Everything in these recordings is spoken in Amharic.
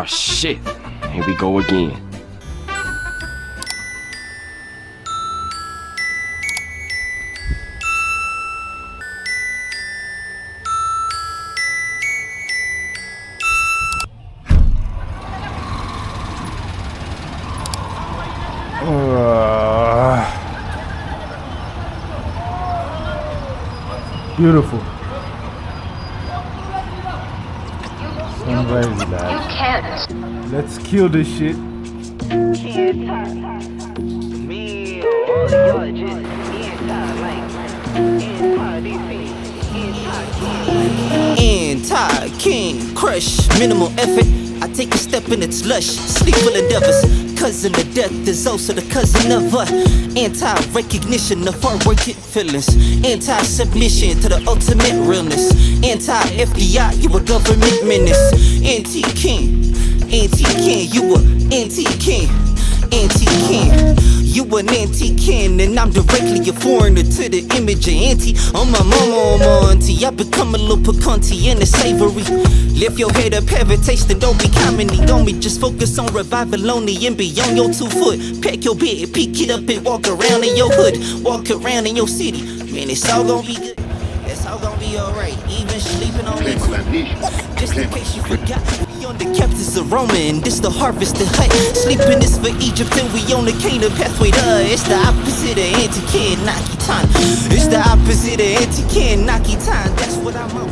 Oh shit, here we go again. Beautiful. Sunrise light. You can't. Let's kill this shit. Anti-king, crush, minimal effort. I take a step and it's lush, sleep full of devils. Cousin of death is also the cousin of anti-recognition of our working feelings. Anti-submission to the ultimate realness. Anti-FBI, you a government menace. Anti-king, you a anti-king, anti-king. You an anti-kin and I'm directly a foreigner to the image of anti. On my mama, on my auntie, I become a little piquante in the savory. Lift your head up, have a taste and don't be commenting on me. Just focus on revival only and be on your 2 foot. Pack your bed, pick it up and walk around in your hood. Walk around in your city, man, it's all gonna be good. It's all gonna be alright, even sleeping on me. Just in case you forgot, we on the captains of Roma and this the harvest of hut. Sleeping is for Egypt and we on the Canaan pathway to it's the opposite of anti-kin, Naki time. It's the opposite of anti-kin, Naki time. That's what I'm on.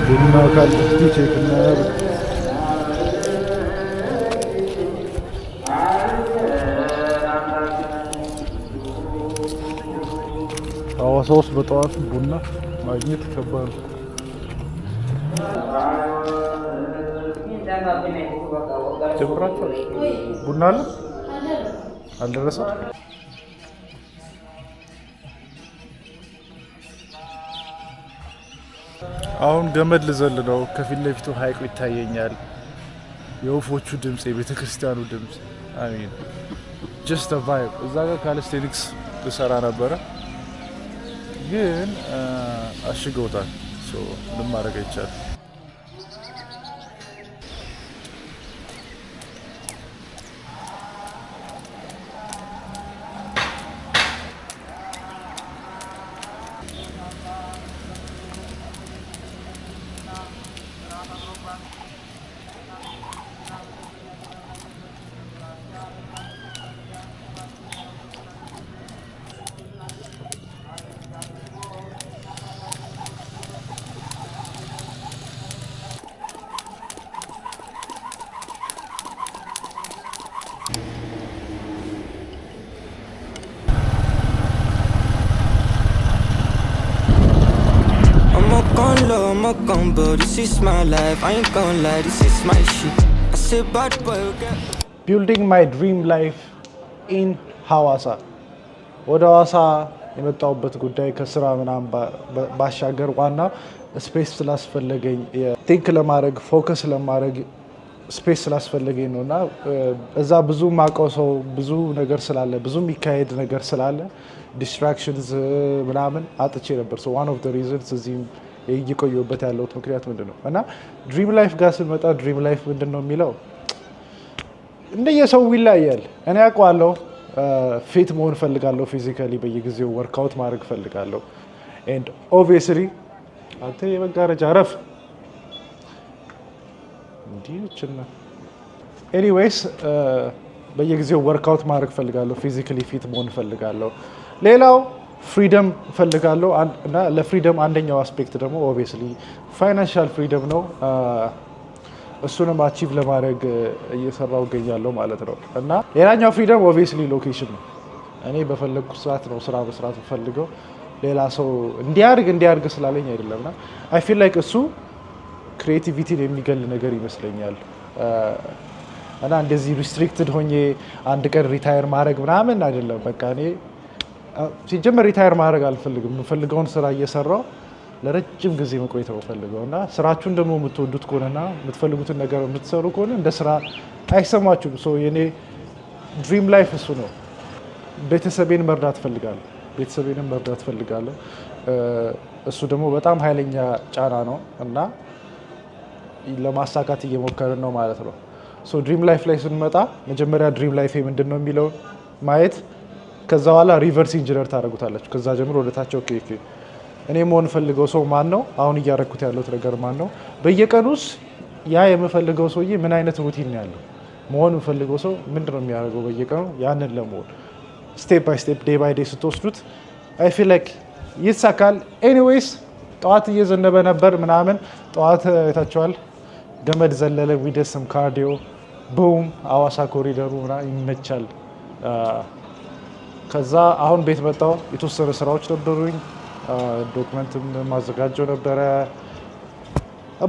ቡና ካልኩ ቼክ እናደርግ። ሐዋሳ ውስጥ በጠዋት ቡና ማግኘት ከባድ ነው። ጀምራችኋል? ቡና አለ አልደረሰም? አሁን ገመድ ልዘል ነው። ከፊት ለፊቱ ሀይቁ ይታየኛል። የወፎቹ ድምፅ፣ የቤተ ክርስቲያኑ ድምፅ አሚን ጀስት አ ቫይብ። እዛ ጋር ካሊስቴኒክስ ልሰራ ነበረ ግን አሽገውታል። ምን ማድረግ አይቻልም። I'm a gun, but this is my life. I ain't gonna lie, this is my shit. I said bad boy, ቢልዲንግ ማይ ድሪም ላይፍ ኢን ሐዋሳ። ወደ ሐዋሳ የመጣሁበት ጉዳይ ከስራ ምናምን ባሻገር ዋና ስፔስ ስላስፈለገኝ ቲንክ ለማድረግ ፎከስ ለማድረግ ስፔስ ስላስፈለገኝ ነውና እዛ ብዙ ማቀው ሰው ብዙ ነገር ስላለ ብዙ የሚካሄድ ነገር ስላለ ዲስትራክሽንስ ምናምን አጥቼ ነበር። ሶ ዋን ኦፍ ዘ ሪዝንስ እዚህም እየቆየሁበት ያለሁት ምክንያት ምንድን ነው እና ድሪም ላይፍ ጋር ስንመጣ ድሪም ላይፍ ምንድን ነው የሚለው እንደየሰው ይለያያል። እኔ አውቀዋለሁ ፊት መሆን ፈልጋለሁ፣ ፊዚካሊ በየጊዜው ወርክአውት ማድረግ ፈልጋለሁ ኤንድ ኦብቪየስሊ አንተ የመጋረጃ ረፍ እንዲችና ኤኒዌይስ በየጊዜው ወርክአውት ማድረግ ፈልጋለሁ፣ ፊዚካሊ ፊት መሆን ፈልጋለሁ። ሌላው ፍሪደም እፈልጋለሁ እና ለፍሪደም አንደኛው አስፔክት ደግሞ ኦብቪየስሊ ፋይናንሻል ፍሪደም ነው። እሱንም አቺቭ ለማድረግ እየሰራው እገኛለሁ ማለት ነው። እና ሌላኛው ፍሪደም ኦብቪየስሊ ሎኬሽን ነው። እኔ በፈለግኩት ሰዓት ነው ስራ መስራት ፈልገው ሌላ ሰው እንዲያርግ ስላለኝ አይደለምና አይ ፊል ላይክ እሱ ክሪኤቲቪቲን የሚገል ነገር ይመስለኛል። እና እንደዚህ ሪስትሪክትድ ሆኜ አንድ ቀን ሪታየር ማድረግ ምናምን አይደለም። በቃ እኔ ሲጀመር ሪታየር ማድረግ አልፈልግም። የምፈልገውን ስራ እየሰራው ለረጅም ጊዜ መቆየት ነው ፈልገው እና ስራችሁን ደግሞ የምትወዱት ከሆነና የምትፈልጉትን ነገር የምትሰሩ ከሆነ እንደ ስራ አይሰማችሁም። የኔ ድሪም ላይፍ እሱ ነው። ቤተሰቤን መርዳት ፈልጋለሁ። እሱ ደግሞ በጣም ኃይለኛ ጫና ነው እና ለማሳካት እየሞከርን ነው ማለት ነው። ድሪም ላይፍ ላይ ስንመጣ መጀመሪያ ድሪም ላይፍ ምንድን ነው የሚለውን ማየት፣ ከዛ በኋላ ሪቨርስ ኢንጂነር ታደርጉታላችሁ። ከዛ ጀምሮ ወደታቸው እኔ መሆን ፈልገው ሰው ማን ነው? አሁን እያረኩት ያለሁት ነገር ማን ነው? በየቀኑስ ያ የምፈልገው ሰውዬ ምን አይነት ሩቲን ነው ያለው? መሆን የምፈልገው ሰው ምንድን ነው የሚያደርገው በየቀኑ? ያንን ለመሆን ስቴፕ ባይ ስቴፕ ዴይ ባይ ዴይ ስትወስዱት አይ ፊል ላይክ ይሳካል። ኤኒዌይስ ጠዋት እየዘነበ ነበር ምናምን፣ ጠዋት አይታችኋል። ገመድ ዘለለ፣ ዊደስም ካርዲዮ ቡም፣ አዋሳ ኮሪደሩ ይመቻል። ከዛ አሁን ቤት መጣሁ። የተወሰነ ስራዎች ነበሩኝ። ዶክመንትም ማዘጋጀው ነበረ።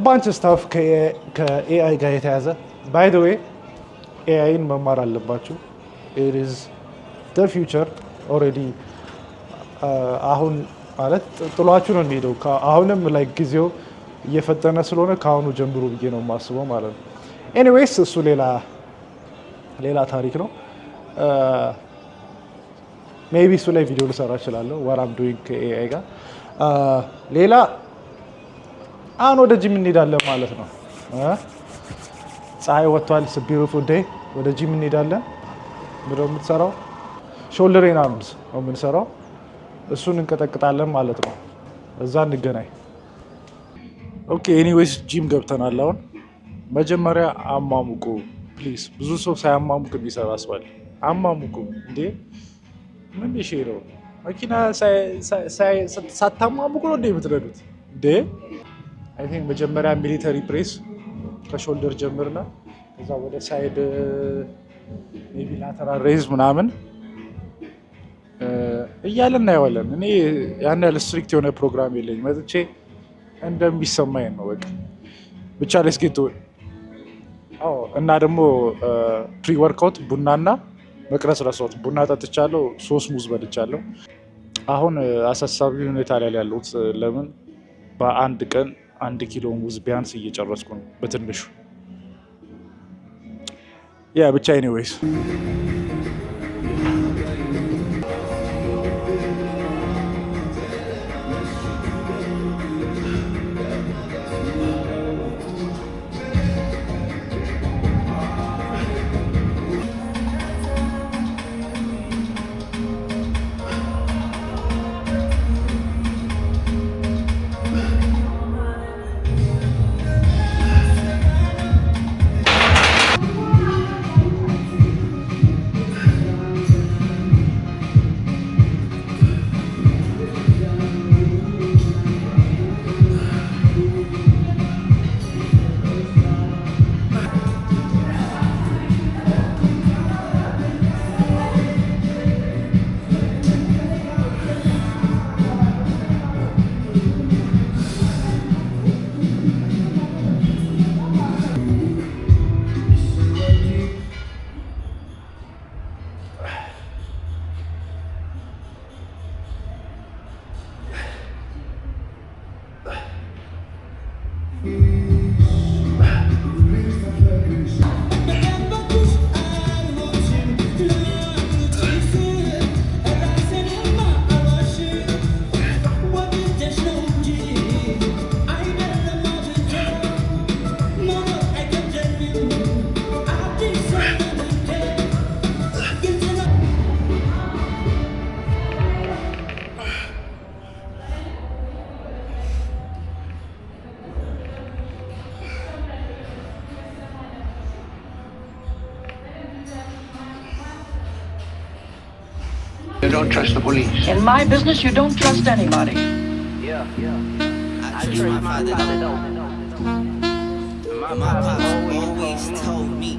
ባንች ስታፍ ከኤአይ ጋር የተያዘ ባይ ዘ ዌይ ኤአይን መማር አለባችሁ። ኢት ኢዝ ዘ ፊውቸር ኦልሬዲ። አሁን ማለት ጥሏችሁ ነው የሚሄደው። አሁንም ላይ ጊዜው እየፈጠነ ስለሆነ ከአሁኑ ጀምሮ ብዬ ነው የማስበው ማለት ነው። ኤኒዌይስ እሱ ሌላ ታሪክ ነው። ሜቢ እሱ ላይ ቪዲዮ ልሰራ እችላለሁ። ዋራም ዱይንግ ከኤአይ ጋር ሌላ አሁን ወደ ጂም እንሄዳለን ማለት ነው። ፀሐይ ወጥቷል። ቢዩቲፉል ዴይ። ወደ ጂም እንሄዳለን። ምንድን ነው የምትሰራው? ሾልደር ኤንድ አርምስ ነው የምንሰራው። እሱን እንቀጠቅጣለን ማለት ነው። እዛ እንገናኝ። ኦኬ ኤኒዌይስ ጂም ገብተናል። አሁን መጀመሪያ አሟሙቁ ፕሊዝ። ብዙ ሰው ሳያሟሙቅ የሚሰራ አስባል። አሟሙቁ እንዴ! ምን ይሄ ነው? መኪና ሳታሟሙቁ ነው እንዴ የምትረዱት እንዴ? አይ ቲንክ መጀመሪያ ሚሊተሪ ፕሬስ ከሾልደር ጀምርና ከዛ ወደ ሳይድ ሜቢ ላተራል ሬዝ ምናምን እያለን እናየዋለን። እኔ ያን ያህል ስትሪክት የሆነ ፕሮግራም የለኝም። መጥቼ እንደሚሰማኝ ነው በቃ ብቻ ለስኬቶ እና ደግሞ ፕሪ ወርክአውት ቡናና መቅረስ ረሳሁት። ቡና ጠጥቻለሁ፣ 3 ሙዝ በልቻለሁ። አሁን አሳሳቢ ሁኔታ ላይ ያለሁት ለምን በአንድ ቀን 1 ኪሎ ሙዝ ቢያንስ እየጨረስኩ ነው በትንሹ። ያ ብቻ ኤኒዌይስ don't trust the police. In my business, you don't trust anybody. I trust my father though. My pops always told me.